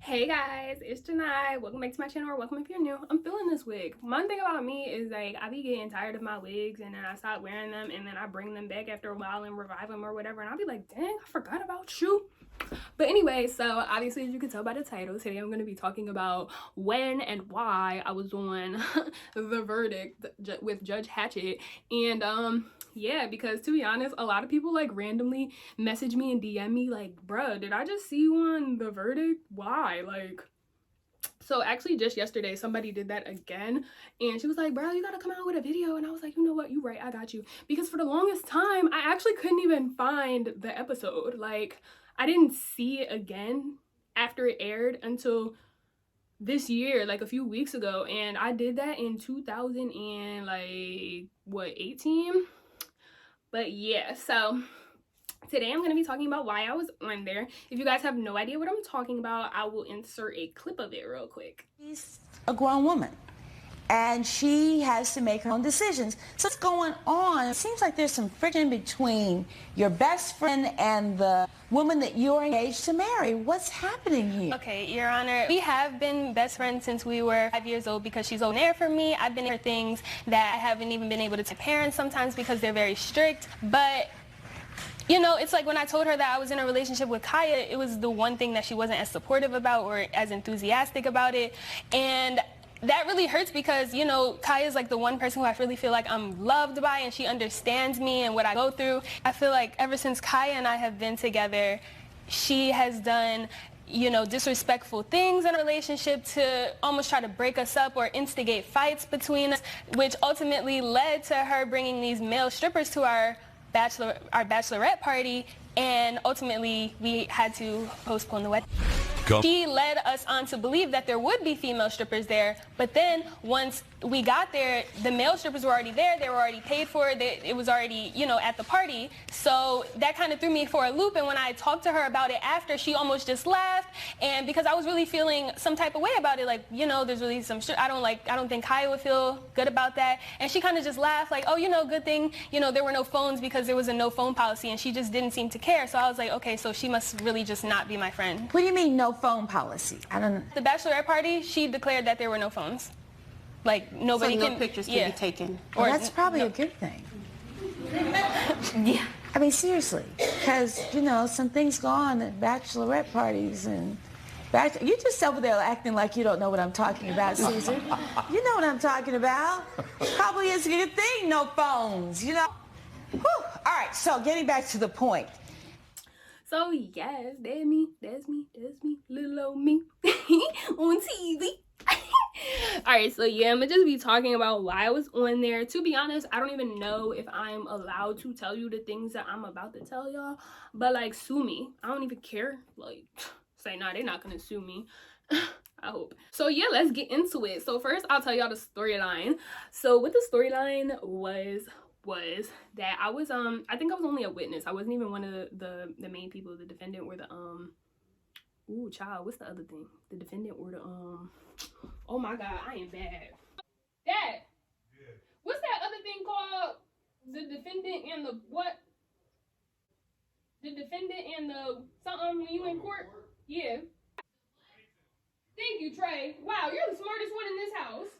Hey guys, it's Janai. Welcome back to my channel, or welcome if you're new. I'm feeling this wig. One thing about me is like I be getting tired of my wigs and then I stop wearing them and then I bring them back after a while and revive them or whatever and I'll be like, dang, I forgot about you. But anyway, so obviously as you can tell by the title, today I'm going to be talking about when and why I was on The Verdict with Judge Hatchett. And yeah, because to be honest, a lot of people like randomly message me and DM me like, bruh, did I just see you on The Verdict? Why? Like, so actually just yesterday somebody did that again and she was like, bro, you gotta come out with a video. And I was like, you know what, you right, I got you. Because for the longest time I actually couldn't even find the episode. Like, I didn't see it again after it aired until this year, like a few weeks ago, and I did that in 2000 and like what, 18. But yeah, so today I'm going to be talking about why I was on there. If you guys have no idea what I'm talking about, I will insert a clip of it real quick. She's a grown woman, and she has to make her own decisions. So what's going on? It seems like there's some friction between your best friend and the woman that you're engaged to marry. What's happening here? Okay, Your Honor, we have been best friends since we were 5 years old because she's old there for me. I've been for things that I haven't even been able to tell parents sometimes because they're very strict. But you know, it's like when I told her that I was in a relationship with Kaya, it was the one thing that she wasn't as supportive about or as enthusiastic about it. And that really hurts because, you know, Kaya is like the one person who I really feel like I'm loved by, and she understands me and what I go through. I feel like ever since Kaya and I have been together, she has done, you know, disrespectful things in a relationship to almost try to break us up or instigate fights between us, which ultimately led to her bringing these male strippers to our bachelorette party, and ultimately we had to postpone the wedding. She led us on to believe that there would be female strippers there, but then once we got there, the male strippers were already there, they were already paid for, it was already, you know, at the party. So that kind of threw me for a loop, and when I talked to her about it after, she almost just laughed, and because I was really feeling some type of way about it, like, you know, there's really some shit, I don't think Kaya would feel good about that, and she kind of just laughed like, oh, you know, good thing, you know, there were no phones because there was a no phone policy, and she just didn't seem to care. So I was like, okay, so she must really just not be my friend. What do you mean no phone policy? I don't know. The bachelorette party, she declared that there were no phones. Like, nobody so no can... pictures can be taken. Well, that's probably a good thing. Yeah. I mean, seriously, because, you know, some things go on at bachelorette parties and... You're just over there acting like you don't know what I'm talking about, Caesar. You know what I'm talking about. Probably is a good thing, no phones, you know. Whew. All right, so getting back to the point. So yes, that's me, little old me on TV. Alright, so yeah, I'm gonna just be talking about why I was on there. To be honest, I don't even know if I'm allowed to tell you the things that I'm about to tell y'all, but like, sue me. I don't even care. Like, say, nah, they're not gonna sue me. I hope. So yeah, let's get into it. So first I'll tell y'all the storyline. So what the storyline was that I was I think I was only a witness. I wasn't even one of the main people. The defendant or the ooh, child, what's the other thing? The defendant or the oh my god, I am bad. Dad, yeah. What's that other thing called? The defendant and the what? The defendant and the something when you in court? Yeah. Thank you, Trey. Wow, you're the smartest one in this house.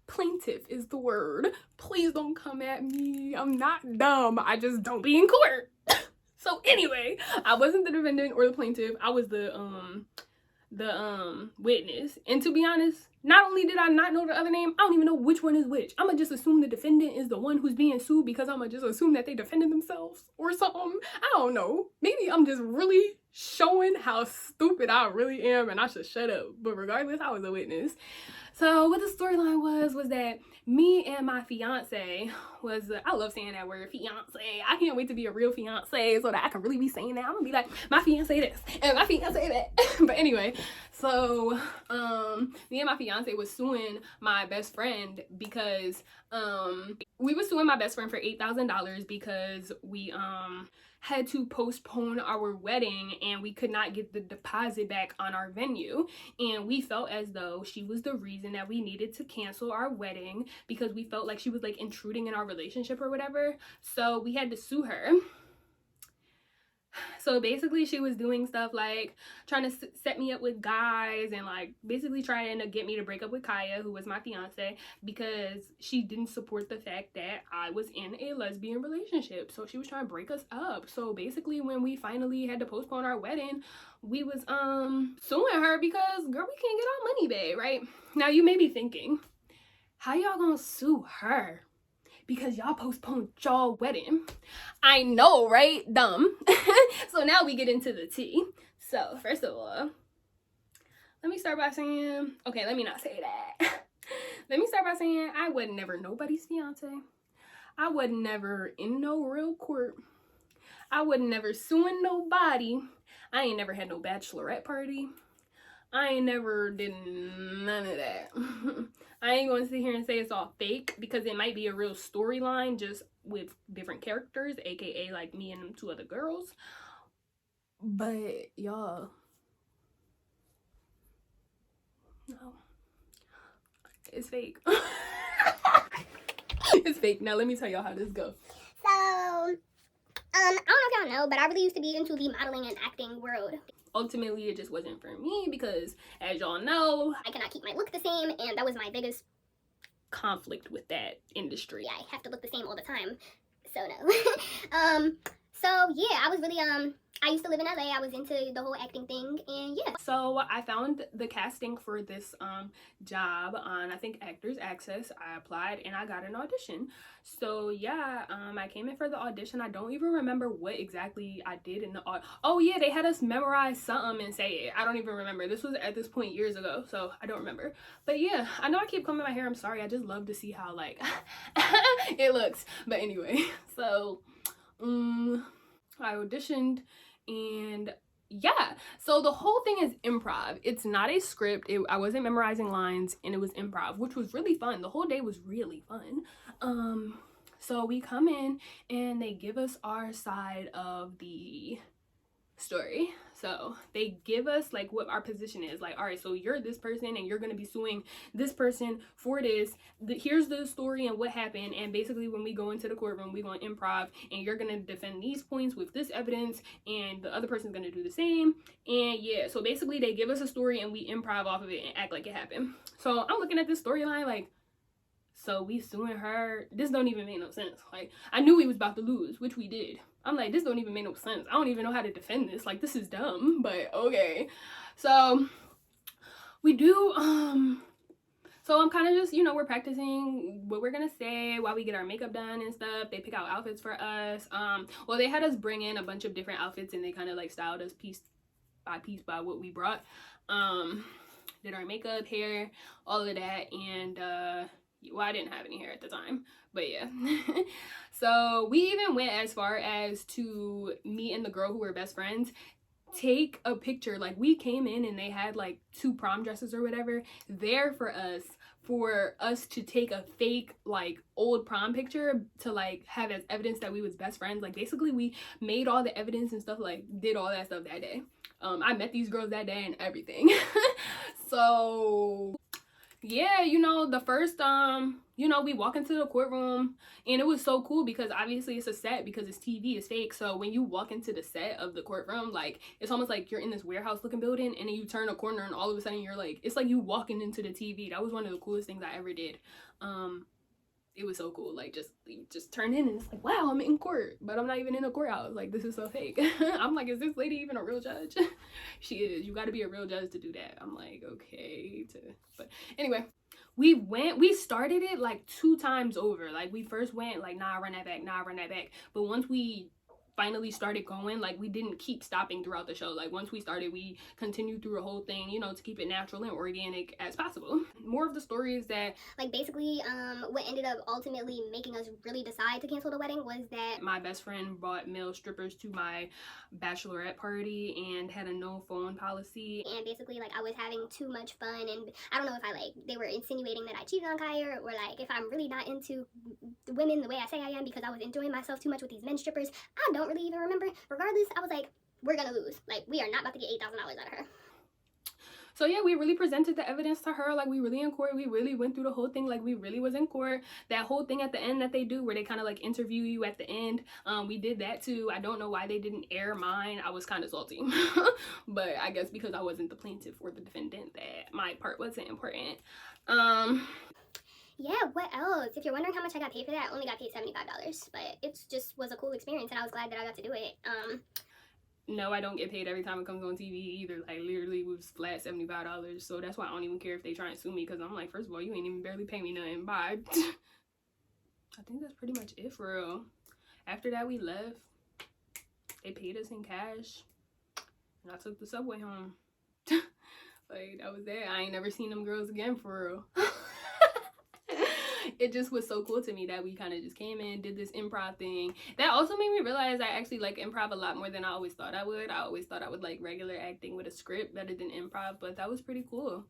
Plaintiff is the word. Please don't come at me. I'm not dumb. I just don't be in court. So anyway, I wasn't the defendant or the plaintiff. I was the witness. And to be honest, not only did I not know the other name, I don't even know which one is which. I'ma just assume the defendant is the one who's being sued because I'ma just assume that they defended themselves or something. I don't know. Maybe I'm just really showing how stupid I really am and I should shut up. But regardless, I was a witness. So what the storyline was that me and my fiance was, I love saying that word, fiance. I can't wait to be a real fiance so that I can really be saying that. I'm gonna be like, my fiance this and my fiance that. But anyway, so me and my fiance was suing my best friend because we were suing my best friend for $8,000 because we had to postpone our wedding and we could not get the deposit back on our venue, and we felt as though she was the reason that we needed to cancel our wedding because we felt like she was like intruding in our relationship or whatever. So we had to sue her. So basically she was doing stuff like trying to set me up with guys and like basically trying to get me to break up with Kaya, who was my fiance, because she didn't support the fact that I was in a lesbian relationship. So she was trying to break us up. So basically when we finally had to postpone our wedding, we was suing her because, girl, we can't get our money back, right? Now you may be thinking, how y'all gonna sue her because y'all postponed y'all wedding? I know, right? Dumb. So now we get into the tea. So first of all, let me start by saying, okay, let me not say that. Let me start by saying I was never nobody's fiance. I was never in no real court. I was never suing nobody. I ain't never had no bachelorette party. I ain't never did none of that. I ain't gonna sit here and say it's all fake, because it might be a real storyline just with different characters, aka like me and them 2 other girls. But y'all, no, it's fake. It's fake. Now let me tell y'all how this goes. So, I don't know if y'all know, but I really used to be into the modeling and acting world. Ultimately, it just wasn't for me because, as y'all know, I cannot keep my look the same, and that was my biggest conflict with that industry. Yeah, I have to look the same all the time, so no. So yeah, I was really, I used to live in LA, I was into the whole acting thing, and yeah. So I found the casting for this job on, I think, Actors Access. I applied and I got an audition. So yeah, I came in for the audition. I don't even remember what exactly I did in the oh yeah, they had us memorize something and say it. I don't even remember. This was at this point years ago, so I don't remember. But yeah, I know I keep combing my hair, I'm sorry. I just love to see how like it looks. But anyway, so I auditioned, and yeah, so the whole thing is improv. It's not a script. I wasn't memorizing lines, and it was improv, which was really fun. The whole day was really fun. So we come in and they give us our side of the story. So they give us like what our position is, like, all right, so you're this person and you're going to be suing this person for this. Here's the story and what happened, and basically when we go into the courtroom, we're going to improv, and you're going to defend these points with this evidence, and the other person's going to do the same. And yeah, so basically they give us a story and we improv off of it and act like it happened. So I'm looking at this storyline like, so we suing her? This don't even make no sense. Like, I knew we was about to lose, which we did. I'm like, this don't even make no sense. I don't even know how to defend this. Like, this is dumb, but okay. So we do, so I'm kind of just, you know, we're practicing what we're gonna say while we get our makeup done and stuff. They pick out outfits for us. Well, they had us bring in a bunch of different outfits, and they kind of like styled us piece by what we brought. Did our makeup, hair, all of that, and well, I didn't have any hair at the time, but yeah. So we even went as far as to me and the girl who were best friends take a picture. Like, we came in and they had like 2 prom dresses or whatever there for us to take a fake like old prom picture to like have as evidence that we was best friends. Like, basically we made all the evidence and stuff, like did all that stuff that day. I met these girls that day and everything. So yeah, you know, the first you know, we walk into the courtroom, and it was so cool because obviously it's a set, because it's TV, it's fake. So when you walk into the set of the courtroom, like, it's almost like you're in this warehouse looking building, and then you turn a corner and all of a sudden you're like, it's like you walking into the TV. That was one of the coolest things I ever did. It was so cool. Like, just turn in and it's like, wow, I'm in court, but I'm not even in a courthouse. Like, this is so fake. I'm like, is this lady even a real judge? She is. You got to be a real judge to do that. I'm like, okay. But anyway, we started it like 2 times over. Like, we first went like, nah, run that back. But once we finally started going, like, we didn't keep stopping throughout the show. Like, once we started, we continued through the whole thing, you know, to keep it natural and organic as possible. More of the story is that, like, basically what ended up ultimately making us really decide to cancel the wedding was that my best friend brought male strippers to my bachelorette party and had a no phone policy, and basically, like, I was having too much fun, and I don't know if they were insinuating that I cheated on Kaya, or like if I'm really not into women the way I say I am because I was enjoying myself too much with these men strippers. I don't really even remember. Regardless, I was like, we're gonna lose. Like, we are not about to get $8,000 out of her. So yeah, we really presented the evidence to her. Like, we really in court. We really went through the whole thing. Like, we really was in court. That whole thing at the end that they do where they kind of like interview you at the end, we did that too. I don't know why they didn't air mine. I was kind of salty. But I guess because I wasn't the plaintiff or the defendant, that my part wasn't important. Yeah, what else? If you're wondering how much I got paid for that, I only got paid $75, but it just was a cool experience, and I was glad that I got to do it. No, I don't get paid every time it comes on TV either. Like, literally, it was flat $75. So that's why I don't even care if they try and sue me, because I'm like, first of all, you ain't even barely pay me nothing. Bye. I think that's pretty much it for real. After that, we left. They paid us in cash, and I took the subway home. Like, that was it. I ain't never seen them girls again for real. It just was so cool to me that we kind of just came in, did this improv thing. That also made me realize I actually like improv a lot more than I always thought I would. I always thought I would like regular acting with a script better than improv, but that was pretty cool.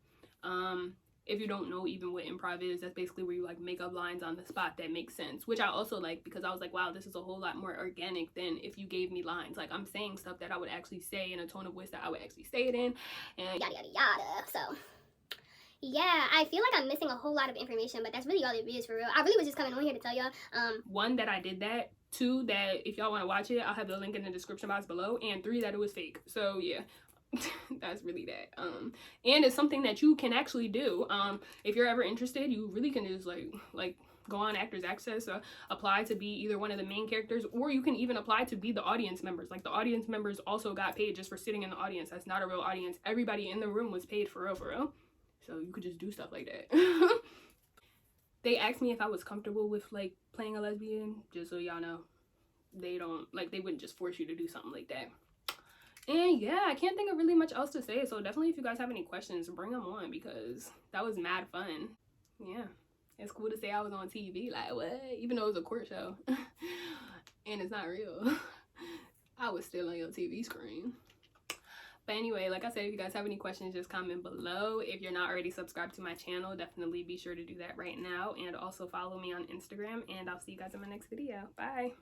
If you don't know even what improv is, that's basically where you like make up lines on the spot that make sense, which I also like, because I was like, wow, this is a whole lot more organic than if you gave me lines. Like, I'm saying stuff that I would actually say in a tone of voice that I would actually say it in, and Yada yada yada. So yeah, I feel like I'm missing a whole lot of information, but that's really all it is for real. I really was just coming on here to tell y'all, one, that I did that, two, that if y'all want to watch it, I'll have the link in the description box below, and three, that it was fake. So yeah. That's really that. And it's something that you can actually do. If you're ever interested, you really can just like go on Actors Access, apply to be either one of the main characters, or you can even apply to be the audience members. Like, the audience members also got paid just for sitting in the audience. That's not a real audience. Everybody in the room was paid for real. So you could just do stuff like that. They asked me if I was comfortable with like playing a lesbian, just so y'all know. They wouldn't just force you to do something like that. And yeah, I can't think of really much else to say, so definitely if you guys have any questions, bring them on, because that was mad fun. Yeah, it's cool to say I was on TV, like, what? Even though it was a court show. And it's not real. I was still on your TV screen. But anyway, like I said, if you guys have any questions, just comment below. If you're not already subscribed to my channel, definitely be sure to do that right now. And also follow me on Instagram, and I'll see you guys in my next video. Bye!